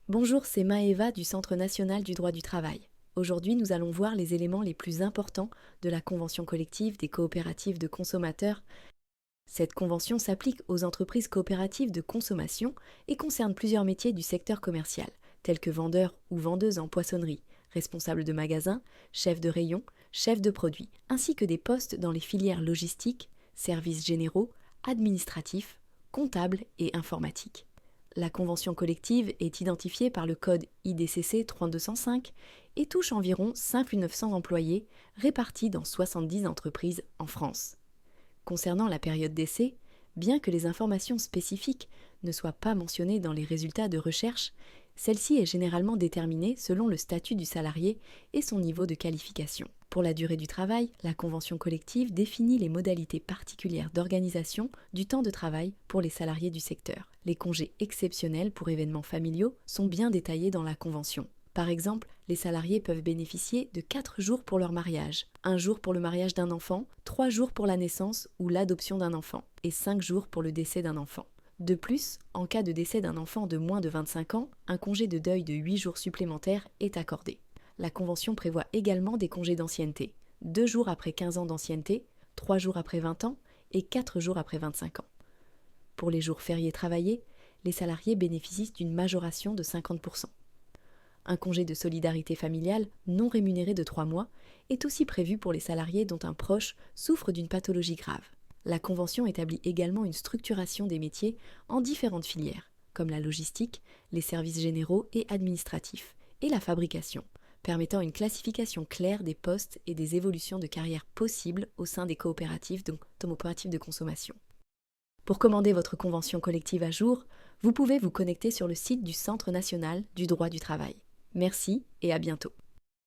Bonjour, c'est Maëva du Centre national du droit du travail. Aujourd'hui, nous allons voir les éléments les plus importants de la convention collective des coopératives de consommateurs. Cette convention s'applique aux entreprises coopératives de consommation et concerne plusieurs métiers du secteur commercial, tels que vendeurs ou vendeuses en poissonnerie, responsables de magasins, chefs de rayon, chefs de produits, ainsi que des postes dans les filières logistiques, services généraux, administratifs, comptables et informatiques. La convention collective est identifiée par le code IDCC 3205 et touche environ 5 900 employés répartis dans 70 entreprises en France. Concernant la période d'essai, bien que les informations spécifiques ne soient pas mentionnées dans les résultats de recherche, celle-ci est généralement déterminée selon le statut du salarié et son niveau de qualification. Pour la durée du travail, la convention collective définit les modalités particulières d'organisation du temps de travail pour les salariés du secteur. Les congés exceptionnels pour événements familiaux sont bien détaillés dans la convention. Par exemple, les salariés peuvent bénéficier de 4 jours pour leur mariage, 1 jour pour le mariage d'un enfant, 3 jours pour la naissance ou l'adoption d'un enfant, et 5 jours pour le décès d'un enfant. De plus, en cas de décès d'un enfant de moins de 25 ans, un congé de deuil de 8 jours supplémentaires est accordé. La Convention prévoit également des congés d'ancienneté, 2 jours après 15 ans d'ancienneté, 3 jours après 20 ans et 4 jours après 25 ans. Pour les jours fériés travaillés, les salariés bénéficient d'une majoration de 50%. Un congé de solidarité familiale non rémunéré de 3 mois est aussi prévu pour les salariés dont un proche souffre d'une pathologie grave. La Convention établit également une structuration des métiers en différentes filières, comme la logistique, les services généraux et administratifs, et la fabrication, permettant une classification claire des postes et des évolutions de carrière possibles au sein des coopératives de consommation. Pour commander votre convention collective à jour, vous pouvez vous connecter sur le site du Centre national du droit du travail. Merci et à bientôt.